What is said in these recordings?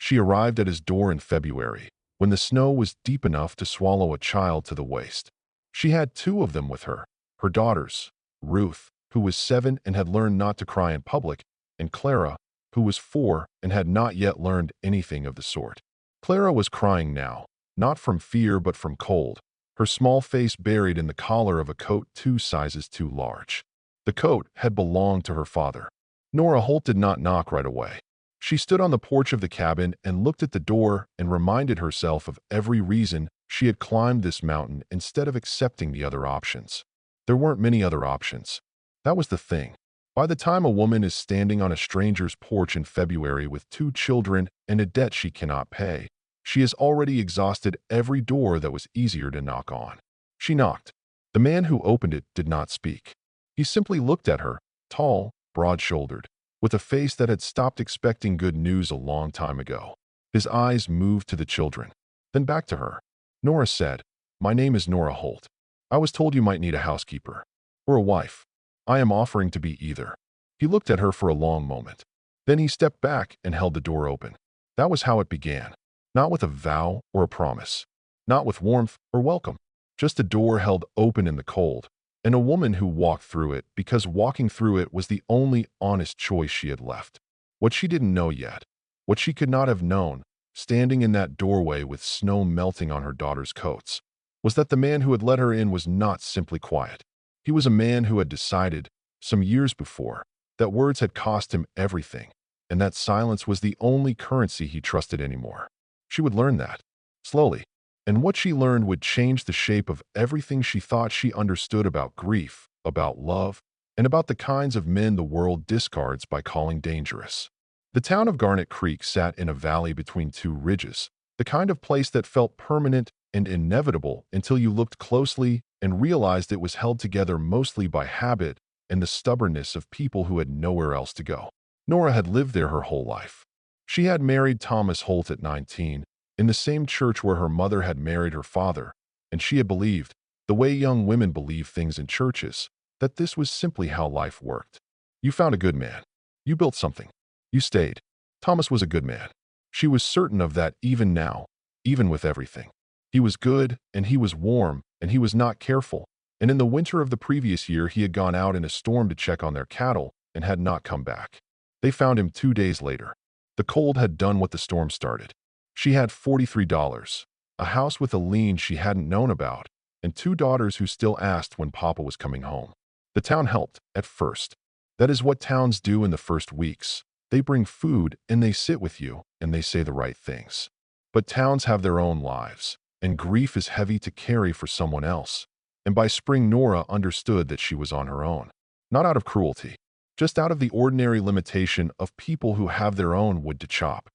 She arrived at his door in February, when the snow was deep enough to swallow a child to the waist. She had two of them with her, her daughters, Ruth, who was 7 and had learned not to cry in public, and Clara, who was 4 and had not yet learned anything of the sort. Clara was crying now, not from fear but from cold, her small face buried in the collar of a coat 2 sizes too large. The coat had belonged to her father. Nora Holt did not knock right away. She stood on the porch of the cabin and looked at the door and reminded herself of every reason she had climbed this mountain instead of accepting the other options. There weren't many other options. That was the thing. By the time a woman is standing on a stranger's porch in February with 2 children and a debt she cannot pay, she has already exhausted every door that was easier to knock on. She knocked. The man who opened it did not speak. He simply looked at her, tall, broad-shouldered, with a face that had stopped expecting good news a long time ago. His eyes moved to the children, then back to her. Nora said, "My name is Nora Holt. I was told you might need a housekeeper. Or a wife. I am offering to be either." He looked at her for a long moment. Then he stepped back and held the door open. That was how it began. Not with a vow or a promise. Not with warmth or welcome. Just a door held open in the cold, and a woman who walked through it because walking through it was the only honest choice she had left. What she didn't know yet, what she could not have known, standing in that doorway with snow melting on her daughter's coats, was that the man who had let her in was not simply quiet. He was a man who had decided, some years before, that words had cost him everything, and that silence was the only currency he trusted anymore. She would learn that, slowly, and what she learned would change the shape of everything she thought she understood about grief, about love, and about the kinds of men the world discards by calling dangerous. The town of Garnet Creek sat in a valley between 2 ridges, the kind of place that felt permanent and inevitable until you looked closely and realized it was held together mostly by habit and the stubbornness of people who had nowhere else to go. Nora had lived there her whole life. She had married Thomas Holt at 19, in the same church where her mother had married her father, and she had believed, the way young women believe things in churches, that this was simply how life worked. You found a good man. You built something. You stayed. Thomas was a good man. She was certain of that even now, even with everything. He was good, and he was warm, and he was not careful, and in the winter of the previous year he had gone out in a storm to check on their cattle and had not come back. They found him 2 days later. The cold had done what the storm started. She had $43, a house with a lien she hadn't known about, and 2 daughters who still asked when Papa was coming home. The town helped, at first. That is what towns do in the first weeks. They bring food, and they sit with you, and they say the right things. But towns have their own lives, and grief is heavy to carry for someone else. And by spring, Nora understood that she was on her own. Not out of cruelty, just out of the ordinary limitation of people who have their own wood to chop.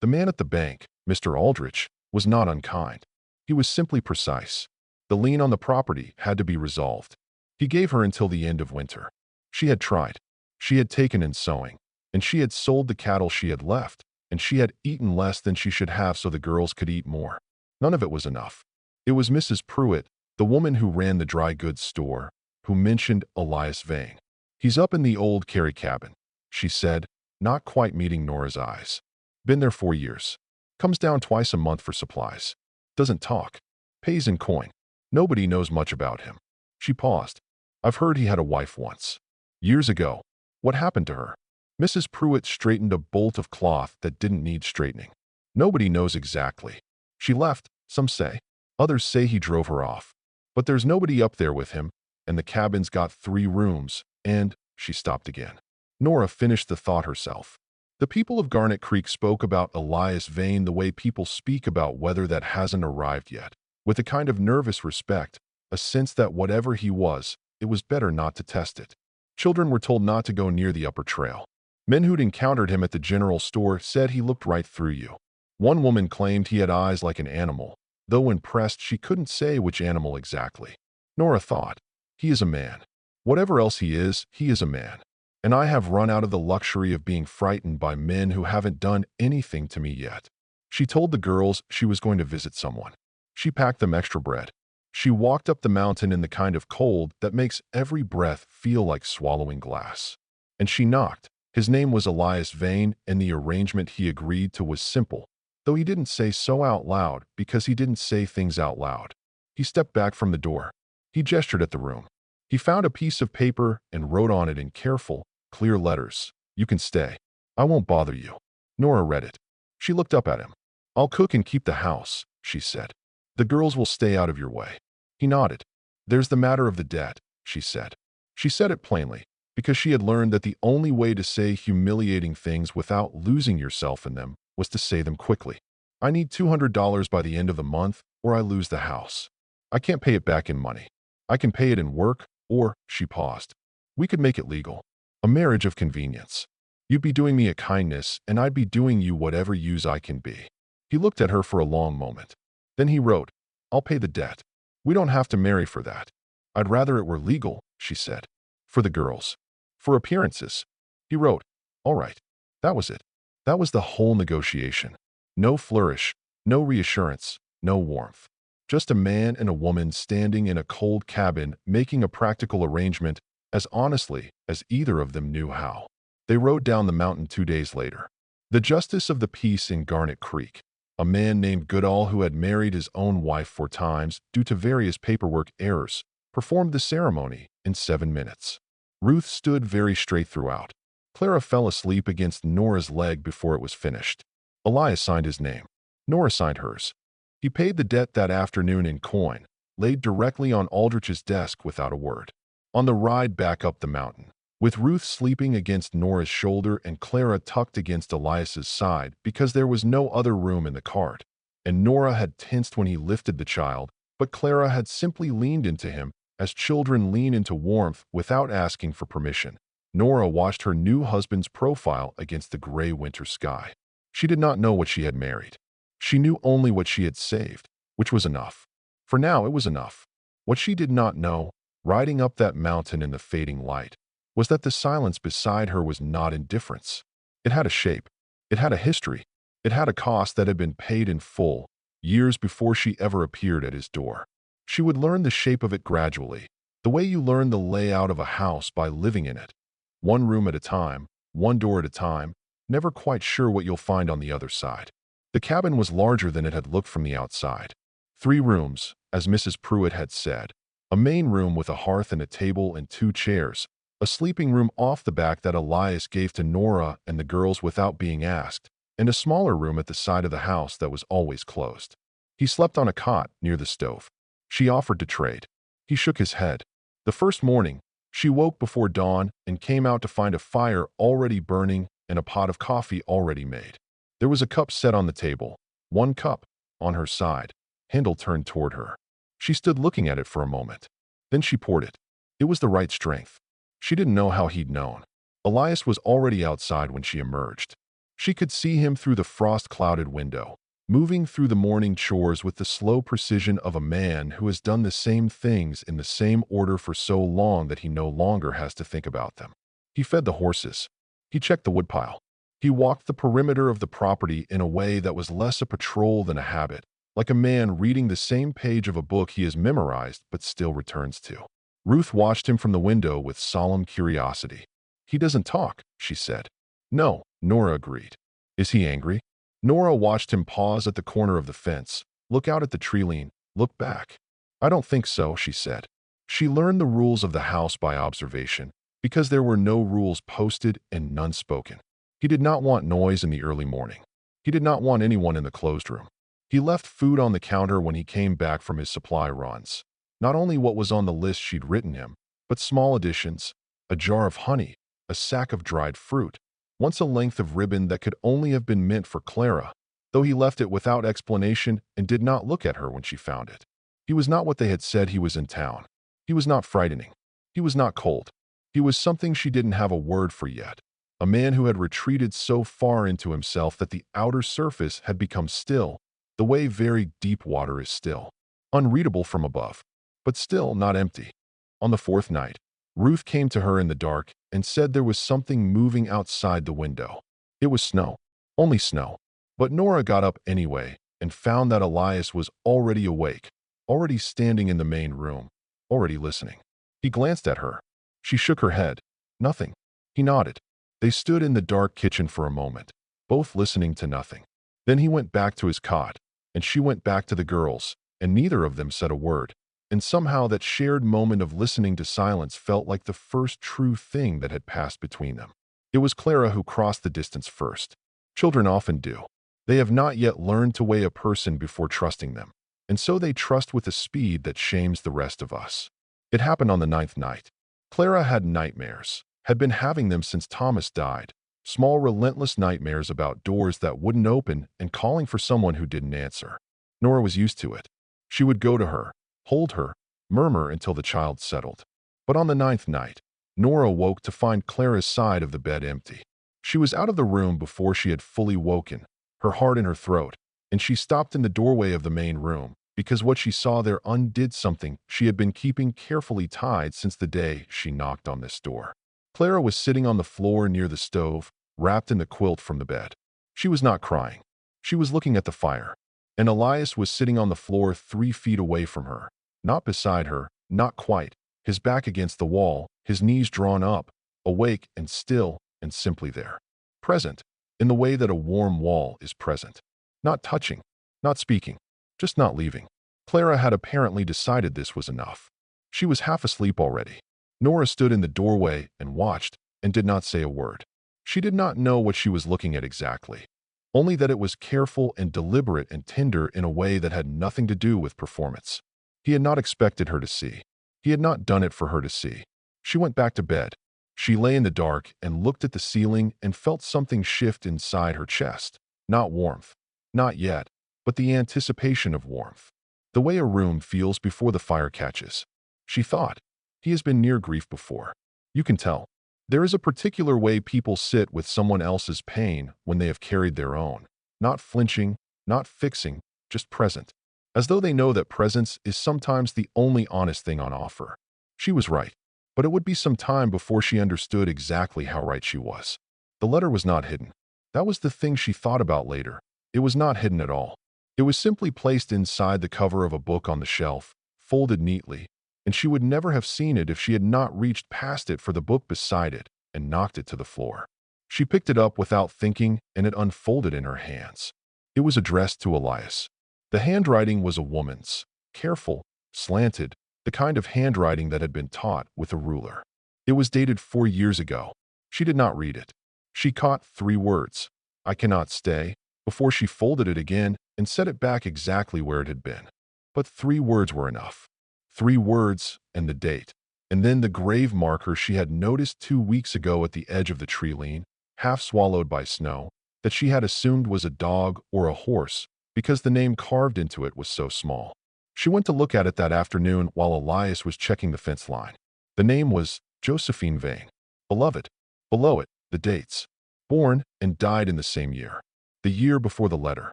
The man at the bank, Mr. Aldrich, was not unkind. He was simply precise. The lien on the property had to be resolved. He gave her until the end of winter. She had tried. She had taken in sewing, and she had sold the cattle she had left, and she had eaten less than she should have so the girls could eat more. None of it was enough. It was Mrs. Pruitt, the woman who ran the dry goods store, who mentioned Elias Vane. "He's up in the old Carey cabin," she said, not quite meeting Nora's eyes. "Been there 4 years. Comes down twice a month for supplies. Doesn't talk. Pays in coin. Nobody knows much about him." She paused. "I've heard he had a wife once. Years ago. What happened to her?" Mrs. Pruitt straightened a bolt of cloth that didn't need straightening. "Nobody knows exactly. She left, some say. Others say he drove her off. But there's nobody up there with him, and the cabin's got 3 rooms, and—" She stopped again. Nora finished the thought herself. The people of Garnet Creek spoke about Elias Vane the way people speak about weather that hasn't arrived yet, with a kind of nervous respect, a sense that whatever he was, it was better not to test it. Children were told not to go near the upper trail. Men who'd encountered him at the general store said he looked right through you. One woman claimed he had eyes like an animal, though when pressed she couldn't say which animal exactly. Nora thought, he is a man. Whatever else he is a man. And I have run out of the luxury of being frightened by men who haven't done anything to me yet. She told the girls she was going to visit someone. She packed them extra bread. She walked up the mountain in the kind of cold that makes every breath feel like swallowing glass. And she knocked. His name was Elias Vane, and the arrangement he agreed to was simple. though he didn't say so out loud because he didn't say things out loud. He stepped back from the door. He gestured at the room. He found a piece of paper and wrote on it in careful, clear letters, "You can stay. I won't bother you." Nora read it. She looked up at him. "I'll cook and keep the house," she said. "The girls will stay out of your way." He nodded. "There's the matter of the debt," she said. She said it plainly, because she had learned that the only way to say humiliating things without losing yourself in them was to say them quickly. "I need $200 by the end of the month, or I lose the house. I can't pay it back in money. I can pay it in work, or," she paused, "we could make it legal. A marriage of convenience. You'd be doing me a kindness, and I'd be doing you whatever use I can be." He looked at her for a long moment. Then he wrote, "I'll pay the debt. We don't have to marry for that. I'd rather it were legal," she said. "For the girls. For appearances." He wrote, "All right." That was it. That was the whole negotiation. No flourish, no reassurance, no warmth. Just a man and a woman standing in a cold cabin making a practical arrangement as honestly as either of them knew how. They rode down the mountain 2 days later. The justice of the peace in Garnet Creek, a man named Goodall who had married his own wife 4 times due to various paperwork errors, performed the ceremony in 7 minutes. Ruth stood very straight throughout. Clara fell asleep against Nora's leg before it was finished. Elias signed his name. Nora signed hers. He paid the debt that afternoon in coin, laid directly on Aldrich's desk without a word. On the ride back up the mountain, with Ruth sleeping against Nora's shoulder and Clara tucked against Elias's side because there was no other room in the cart, and Nora had tensed when he lifted the child, but Clara had simply leaned into him as children lean into warmth without asking for permission. Nora watched her new husband's profile against the gray winter sky. She did not know what she had married. She knew only what she had saved, which was enough. For now, it was enough. What she did not know, riding up that mountain in the fading light, was that the silence beside her was not indifference. It had a shape. It had a history. It had a cost that had been paid in full, years before she ever appeared at his door. She would learn the shape of it gradually, the way you learn the layout of a house by living in it. One room at a time, one door at a time, never quite sure what you'll find on the other side. The cabin was larger than it had looked from the outside. 3 rooms, as Mrs. Pruitt had said. A main room with a hearth and a table and 2 chairs. A sleeping room off the back that Elias gave to Nora and the girls without being asked. And a smaller room at the side of the house that was always closed. He slept on a cot near the stove. She offered to trade. He shook his head. The first morning, she woke before dawn and came out to find a fire already burning and a pot of coffee already made. There was a cup set on the table. 1 cup, on her side, handle turned toward her. She stood looking at it for a moment. Then she poured it. It was the right strength. She didn't know how he'd known. Elias was already outside when she emerged. She could see him through the frost-clouded window, moving through the morning chores with the slow precision of a man who has done the same things in the same order for so long that he no longer has to think about them. He fed the horses. He checked the woodpile. He walked the perimeter of the property in a way that was less a patrol than a habit, like a man reading the same page of a book he has memorized but still returns to. Ruth watched him from the window with solemn curiosity. "He doesn't talk," she said. "No," Nora agreed. "Is he angry?" Nora watched him pause at the corner of the fence, look out at the tree-line, look back. "I don't think so," she said. She learned the rules of the house by observation, because there were no rules posted and none spoken. He did not want noise in the early morning. He did not want anyone in the closed room. He left food on the counter when he came back from his supply runs. Not only what was on the list she'd written him, but small additions, a jar of honey, a sack of dried fruit, once a length of ribbon that could only have been meant for Clara, though he left it without explanation and did not look at her when she found it. He was not what they had said he was in town. He was not frightening. He was not cold. He was something she didn't have a word for yet. A man who had retreated so far into himself that the outer surface had become still, the way very deep water is still. Unreadable from above, but still not empty. On the 4th night, Ruth came to her in the dark and said there was something moving outside the window. It was snow. Only snow. But Nora got up anyway and found that Elias was already awake, already standing in the main room, already listening. He glanced at her. She shook her head. Nothing. He nodded. They stood in the dark kitchen for a moment, both listening to nothing. Then he went back to his cot, and she went back to the girls, and neither of them said a word. And somehow that shared moment of listening to silence felt like the first true thing that had passed between them. It was Clara who crossed the distance first. Children often do. They have not yet learned to weigh a person before trusting them, and so they trust with a speed that shames the rest of us. It happened on the 9th night. Clara had nightmares, had been having them since Thomas died. Small, relentless nightmares about doors that wouldn't open and calling for someone who didn't answer. Nora was used to it. She would go to her, hold her, murmur until the child settled. But on the 9th night, Nora woke to find Clara's side of the bed empty. She was out of the room before she had fully woken, her heart in her throat, and she stopped in the doorway of the main room, because what she saw there undid something she had been keeping carefully tied since the day she knocked on this door. Clara was sitting on the floor near the stove, wrapped in the quilt from the bed. She was not crying. She was looking at the fire. And Elias was sitting on the floor 3 feet away from her, not beside her, not quite, his back against the wall, his knees drawn up, awake and still and simply there. Present, in the way that a warm wall is present. Not touching, not speaking, just not leaving. Clara had apparently decided this was enough. She was half asleep already. Nora stood in the doorway and watched, and did not say a word. She did not know what she was looking at exactly, only that it was careful and deliberate and tender in a way that had nothing to do with performance. He had not expected her to see. He had not done it for her to see. She went back to bed. She lay in the dark and looked at the ceiling and felt something shift inside her chest. Not warmth. Not yet, but the anticipation of warmth. The way a room feels before the fire catches. She thought, he has been near grief before. You can tell. There is a particular way people sit with someone else's pain when they have carried their own. Not flinching, not fixing, just present. As though they know that presence is sometimes the only honest thing on offer. She was right, but it would be some time before she understood exactly how right she was. The letter was not hidden. That was the thing she thought about later. It was not hidden at all. It was simply placed inside the cover of a book on the shelf, folded neatly, and she would never have seen it if she had not reached past it for the book beside it and knocked it to the floor. She picked it up without thinking, and it unfolded in her hands. It was addressed to Elias. The handwriting was a woman's, careful, slanted, the kind of handwriting that had been taught with a ruler. It was dated 4 years ago. She did not read it. She caught 3 words, "I cannot stay," before she folded it again and set it back exactly where it had been. But 3 words were enough. 3 words and the date. And then the grave marker she had noticed 2 weeks ago at the edge of the tree lean, half swallowed by snow, that she had assumed was a dog or a horse because the name carved into it was so small. She went to look at it that afternoon while Elias was checking the fence line. The name was Josephine Vane. Beloved. Below it, the dates. Born and died in the same year. The year before the letter.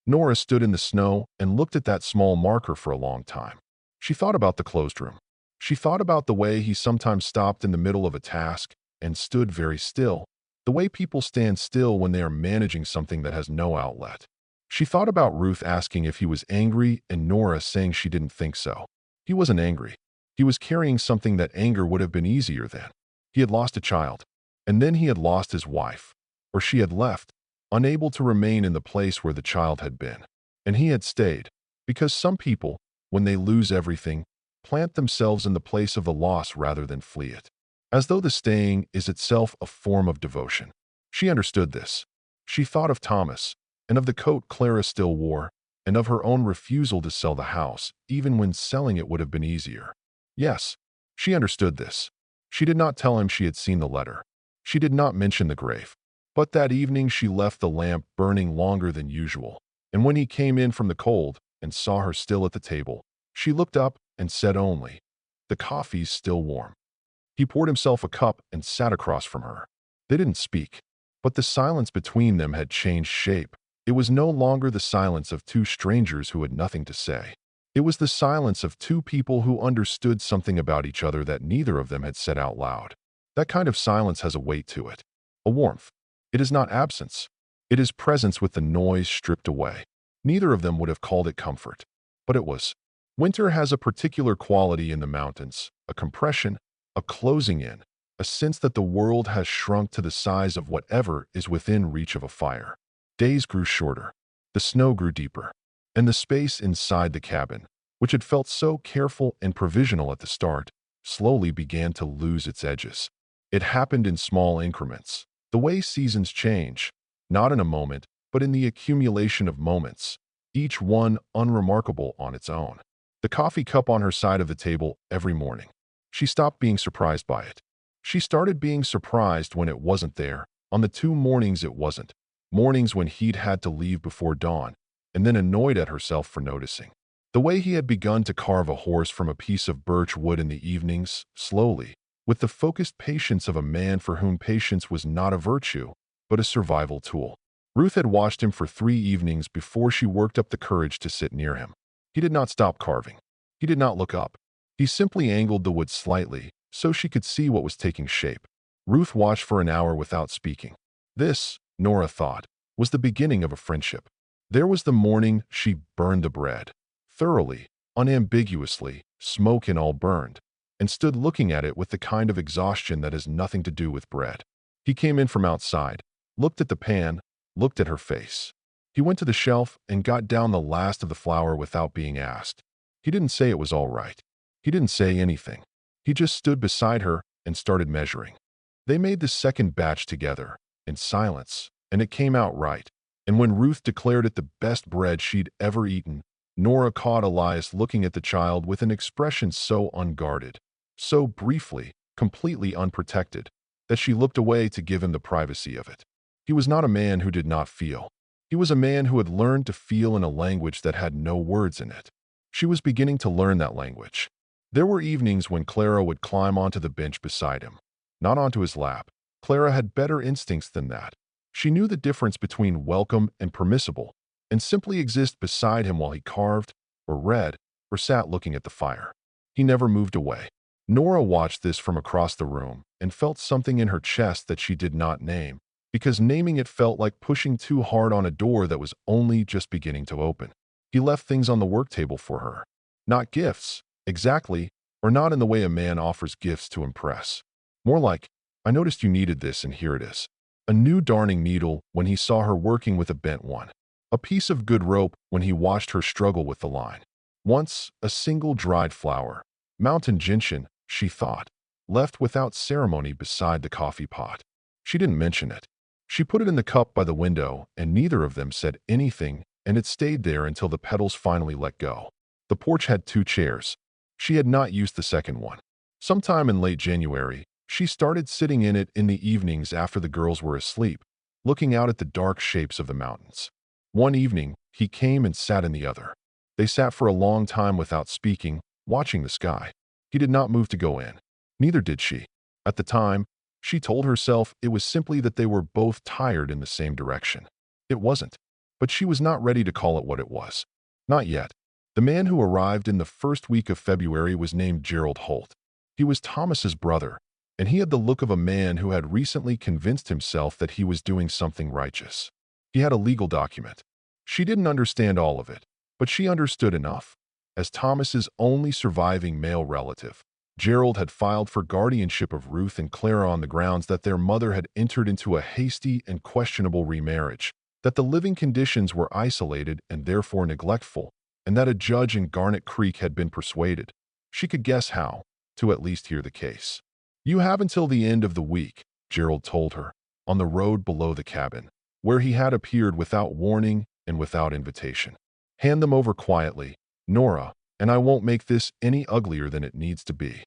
Nora stood in the snow and looked at that small marker for a long time. She thought about the closed room. She thought about the way he sometimes stopped in the middle of a task and stood very still, the way people stand still when they are managing something that has no outlet. She thought about Ruth asking if he was angry and Nora saying she didn't think so. He wasn't angry. He was carrying something that anger would have been easier than. He had lost a child, and then he had lost his wife, or she had left, unable to remain in the place where the child had been. And he had stayed, because some people, when they lose everything, plant themselves in the place of the loss rather than flee it. As though the staying is itself a form of devotion. She understood this. She thought of Thomas, and of the coat Clara still wore, and of her own refusal to sell the house, even when selling it would have been easier. Yes, she understood this. She did not tell him she had seen the letter. She did not mention the grave. But that evening she left the lamp burning longer than usual, and when he came in from the cold and saw her still at the table, she looked up and said only, "The coffee's still warm." He poured himself a cup and sat across from her. They didn't speak, but the silence between them had changed shape. It was no longer the silence of 2 strangers who had nothing to say. It was the silence of 2 people who understood something about each other that neither of them had said out loud. That kind of silence has a weight to it, a warmth. It is not absence. It is presence with the noise stripped away. Neither of them would have called it comfort, but it was. Winter has a particular quality in the mountains, a compression, a closing in, a sense that the world has shrunk to the size of whatever is within reach of a fire. Days grew shorter. The snow grew deeper, and the space inside the cabin, which had felt so careful and provisional at the start, slowly began to lose its edges. It happened in small increments, the way seasons change, not in a moment, but in the accumulation of moments, each one unremarkable on its own. The coffee cup on her side of the table every morning. She stopped being surprised by it. She started being surprised when it wasn't there, on the 2 mornings it wasn't, mornings when he'd had to leave before dawn, and then annoyed at herself for noticing. The way he had begun to carve a horse from a piece of birch wood in the evenings, slowly, with the focused patience of a man for whom patience was not a virtue, but a survival tool. Ruth had watched him for 3 evenings before she worked up the courage to sit near him. He did not stop carving. He did not look up. He simply angled the wood slightly, so she could see what was taking shape. Ruth watched for an hour without speaking. This, Nora thought, was the beginning of a friendship. There was the morning she burned the bread. Thoroughly, unambiguously, smoke and all burned, and stood looking at it with the kind of exhaustion that has nothing to do with bread. He came in from outside, looked at the pan, looked at her face. He went to the shelf and got down the last of the flour without being asked. He didn't say it was all right. He didn't say anything. He just stood beside her and started measuring. They made the second batch together, in silence, and it came out right. And when Ruth declared it the best bread she'd ever eaten, Nora caught Elias looking at the child with an expression so unguarded, so briefly, completely unprotected, that she looked away to give him the privacy of it. He was not a man who did not feel. He was a man who had learned to feel in a language that had no words in it. She was beginning to learn that language. There were evenings when Clara would climb onto the bench beside him, not onto his lap. Clara had better instincts than that. She knew the difference between welcome and permissible, and simply exist beside him while he carved, or read, or sat looking at the fire. He never moved away. Nora watched this from across the room and felt something in her chest that she did not name, because naming it felt like pushing too hard on a door that was only just beginning to open. He left things on the work table for her. Not gifts, exactly, or not in the way a man offers gifts to impress. More like, I noticed you needed this and here it is. A new darning needle when he saw her working with a bent one. A piece of good rope when he watched her struggle with the line. Once, a single dried flower. Mountain gentian, she thought, left without ceremony beside the coffee pot. She didn't mention it. She put it in the cup by the window, and neither of them said anything, and it stayed there until the petals finally let go. The porch had 2 chairs. She had not used the second one. Sometime in late January, she started sitting in it in the evenings after the girls were asleep, looking out at the dark shapes of the mountains. One evening, he came and sat in the other. They sat for a long time without speaking, watching the sky. He did not move to go in. Neither did she. At the time, she told herself it was simply that they were both tired in the same direction. It wasn't. But she was not ready to call it what it was. Not yet. The man who arrived in the first week of February was named Gerald Holt. He was Thomas's brother, and he had the look of a man who had recently convinced himself that he was doing something righteous. He had a legal document. She didn't understand all of it, but she understood enough. As Thomas's only surviving male relative, Gerald had filed for guardianship of Ruth and Clara on the grounds that their mother had entered into a hasty and questionable remarriage, that the living conditions were isolated and therefore neglectful, and that a judge in Garnet Creek had been persuaded, she could guess how, to at least hear the case. You have until the end of the week, Gerald told her, on the road below the cabin, where he had appeared without warning and without invitation. Hand them over quietly, Nora, and I won't make this any uglier than it needs to be.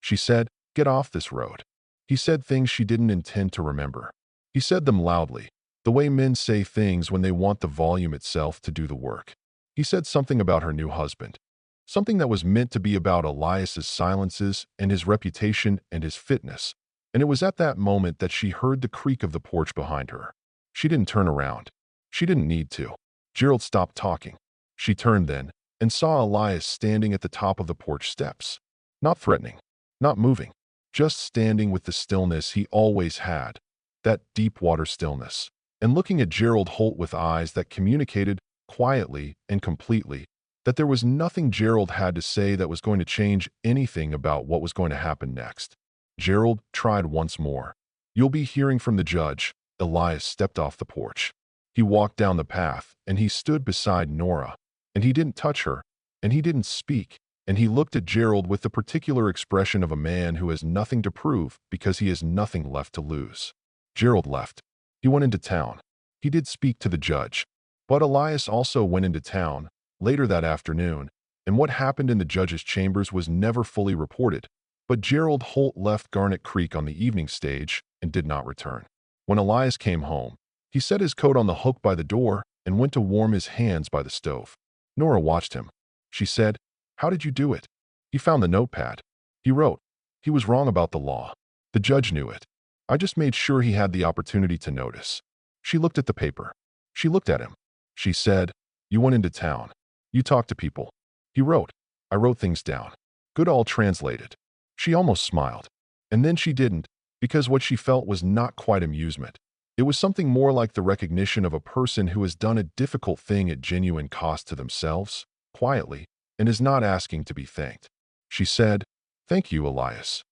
She said, get off this road. He said things she didn't intend to remember. He said them loudly, the way men say things when they want the volume itself to do the work. He said something about her new husband. Something that was meant to be about Elias's silences and his reputation and his fitness. And it was at that moment that she heard the creak of the porch behind her. She didn't turn around. She didn't need to. Gerald stopped talking. She turned then and saw Elias standing at the top of the porch steps. Not threatening, not moving, just standing with the stillness he always had, that deep water stillness, and looking at Gerald Holt with eyes that communicated quietly and completely that there was nothing Gerald had to say that was going to change anything about what was going to happen next. Gerald tried once more. You'll be hearing from the judge. Elias stepped off the porch. He walked down the path, and he stood beside Nora, and he didn't touch her, and he didn't speak, and he looked at Gerald with the particular expression of a man who has nothing to prove because he has nothing left to lose. Gerald left. He went into town. He did speak to the judge. But Elias also went into town later that afternoon, and what happened in the judge's chambers was never fully reported. But Gerald Holt left Garnet Creek on the evening stage and did not return. When Elias came home, he set his coat on the hook by the door and went to warm his hands by the stove. Nora watched him. She said, "How did you do it?" He found the notepad. He wrote. He was wrong about the law. The judge knew it. I just made sure he had the opportunity to notice. She looked at the paper. She looked at him. She said, "You went into town. You talked to people." He wrote. I wrote things down. Good, all translated. She almost smiled. And then she didn't, because what she felt was not quite amusement. It was something more like the recognition of a person who has done a difficult thing at genuine cost to themselves, quietly, and is not asking to be thanked. She said, "Thank you, Elias."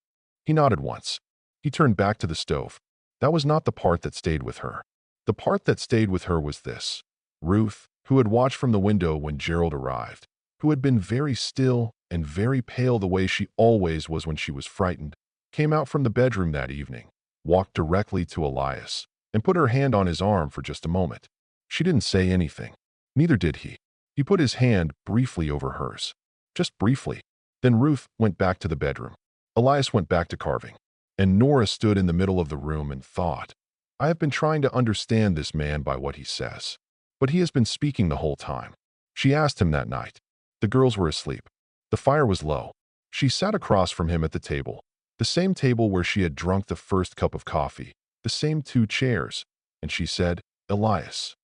He nodded once. He turned back to the stove. That was not the part that stayed with her. The part that stayed with her was this. Ruth, who had watched from the window when Gerald arrived, who had been very still and very pale the way she always was when she was frightened, came out from the bedroom that evening, walked directly to Elias, and put her hand on his arm for just a moment. She didn't say anything. Neither did he. He put his hand briefly over hers. Just briefly. Then Ruth went back to the bedroom. Elias went back to carving. And Nora stood in the middle of the room and thought, I have been trying to understand this man by what he says. But he has been speaking the whole time. She asked him that night. The girls were asleep. The fire was low. She sat across from him at the table. The same table where she had drunk the first cup of coffee. The same 2 chairs. And she said, "Elias."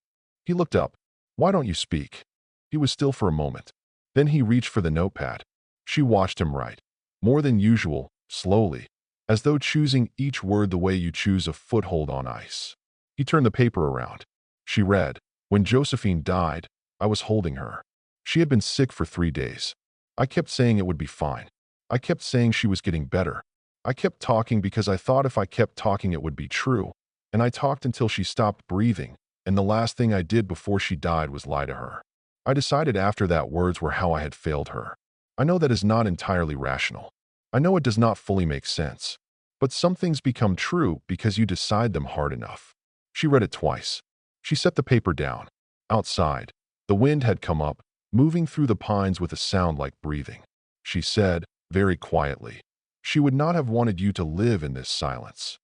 He looked up. "Why don't you speak?" He was still for a moment. Then he reached for the notepad. She watched him write. More than usual, slowly, as though choosing each word the way you choose a foothold on ice. He turned the paper around. She read, "When Josephine died, I was holding her. She had been sick for 3 days. I kept saying it would be fine. I kept saying she was getting better. I kept talking because I thought if I kept talking it would be true. And I talked until she stopped breathing, and the last thing I did before she died was lie to her. I decided after that words were how I had failed her. I know that is not entirely rational. I know it does not fully make sense. But some things become true because you decide them hard enough." She read it twice. She set the paper down. Outside, the wind had come up, moving through the pines with a sound like breathing. She said, very quietly, "She would not have wanted you to live in this silence."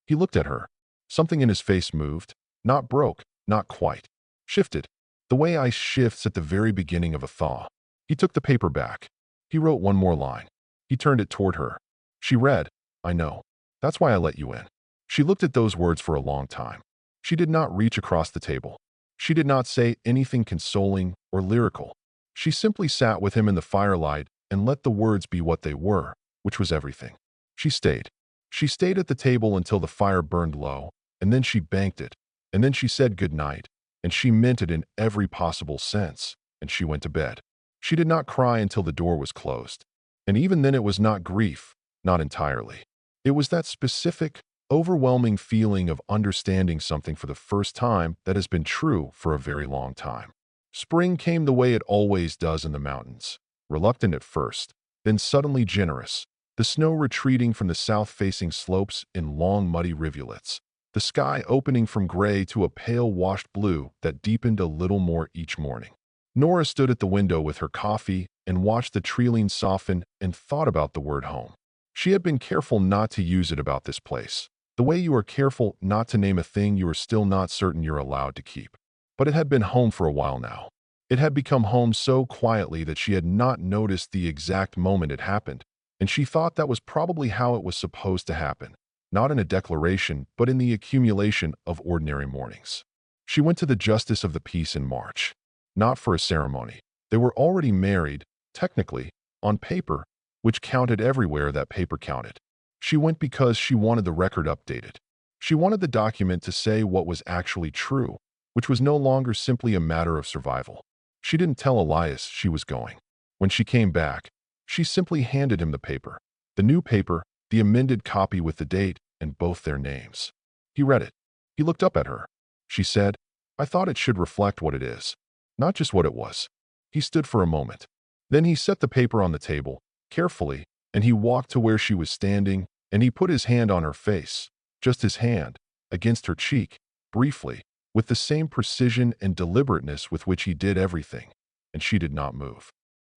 He looked at her. Something in his face moved, not broke, not quite. Shifted, the way ice shifts at the very beginning of a thaw. He took the paper back. He wrote one more line. He turned it toward her. She read, "I know. That's why I let you in." She looked at those words for a long time. She did not reach across the table. She did not say anything consoling or lyrical. She simply sat with him in the firelight and let the words be what they were, which was everything. She stayed. She stayed at the table until the fire burned low, and then she banked it, and then she said good night, and she meant it in every possible sense, and she went to bed. She did not cry until the door was closed. And even then it was not grief, not entirely. It was that specific, overwhelming feeling of understanding something for the first time that has been true for a very long time. Spring came the way it always does in the mountains, reluctant at first, then suddenly generous, the snow retreating from the south-facing slopes in long muddy rivulets, the sky opening from gray to a pale washed blue that deepened a little more each morning. Nora stood at the window with her coffee and watched the treeline soften and thought about the word home. She had been careful not to use it about this place, the way you are careful not to name a thing you are still not certain you're allowed to keep. But it had been home for a while now. It had become home so quietly that she had not noticed the exact moment it happened, and she thought that was probably how it was supposed to happen, not in a declaration, but in the accumulation of ordinary mornings. She went to the justice of the peace in March. Not for a ceremony. They were already married, technically, on paper, which counted everywhere that paper counted. She went because she wanted the record updated. She wanted the document to say what was actually true, which was no longer simply a matter of survival. She didn't tell Elias she was going. When she came back, she simply handed him the paper. The new paper, the amended copy with the date and both their names. He read it. He looked up at her. She said, I thought it should reflect what it is, not just what it was. He stood for a moment. Then he set the paper on the table, carefully, and he walked to where she was standing, and he put his hand on her face, just his hand, against her cheek, briefly, with the same precision and deliberateness with which he did everything, and she did not move.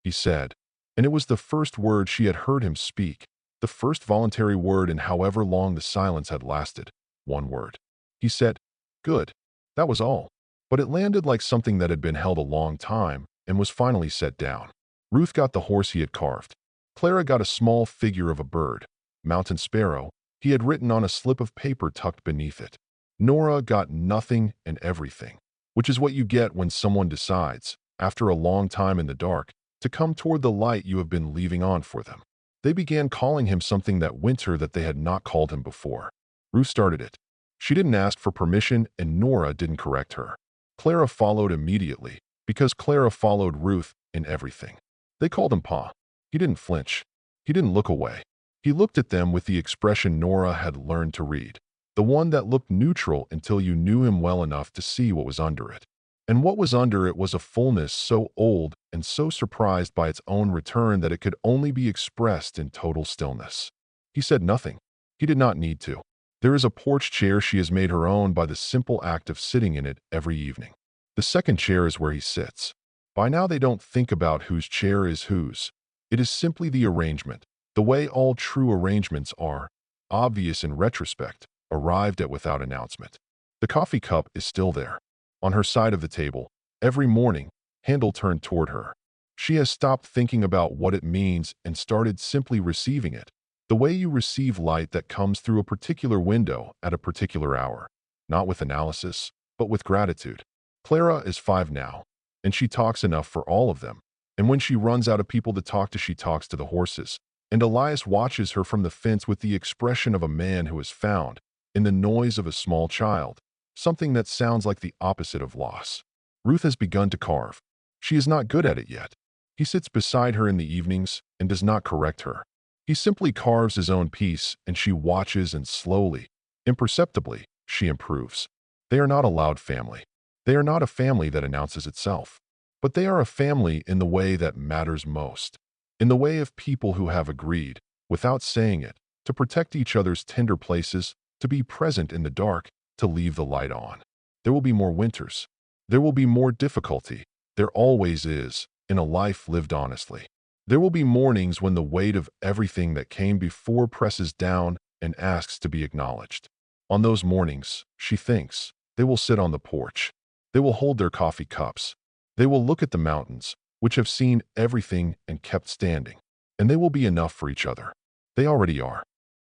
He said, and it was the first word she had heard him speak, the first voluntary word in however long the silence had lasted, one word. He said, "Good." That was all. But it landed like something that had been held a long time and was finally set down. Ruth got the horse he had carved. Clara got a small figure of a bird, mountain sparrow, he had written on a slip of paper tucked beneath it. Nora got nothing and everything, which is what you get when someone decides, after a long time in the dark, to come toward the light you have been leaving on for them. They began calling him something that winter that they had not called him before. Ruth started it. She didn't ask for permission and Nora didn't correct her. Clara followed immediately, because Clara followed Ruth in everything. They called him Pa. He didn't flinch. He didn't look away. He looked at them with the expression Nora had learned to read, the one that looked neutral until you knew him well enough to see what was under it. And what was under it was a fullness so old and so surprised by its own return that it could only be expressed in total stillness. He said nothing. He did not need to. There is a porch chair she has made her own by the simple act of sitting in it every evening. The second chair is where he sits. By now they don't think about whose chair is whose. It is simply the arrangement, the way all true arrangements are, obvious in retrospect, arrived at without announcement. The coffee cup is still there. On her side of the table, every morning, handle turned toward her. She has stopped thinking about what it means and started simply receiving it. The way you receive light that comes through a particular window at a particular hour, not with analysis, but with gratitude. Clara is 5 now, and she talks enough for all of them. And when she runs out of people to talk to, she talks to the horses. And Elias watches her from the fence with the expression of a man who has found, in the noise of a small child, something that sounds like the opposite of loss. Ruth has begun to carve. She is not good at it yet. He sits beside her in the evenings and does not correct her. He simply carves his own piece and she watches and slowly, imperceptibly, she improves. They are not a loud family. They are not a family that announces itself. But they are a family in the way that matters most. In the way of people who have agreed, without saying it, to protect each other's tender places, to be present in the dark, to leave the light on. There will be more winters. There will be more difficulty. There always is, in a life lived honestly. There will be mornings when the weight of everything that came before presses down and asks to be acknowledged. On those mornings, she thinks, they will sit on the porch. They will hold their coffee cups. They will look at the mountains, which have seen everything and kept standing. And they will be enough for each other. They already are.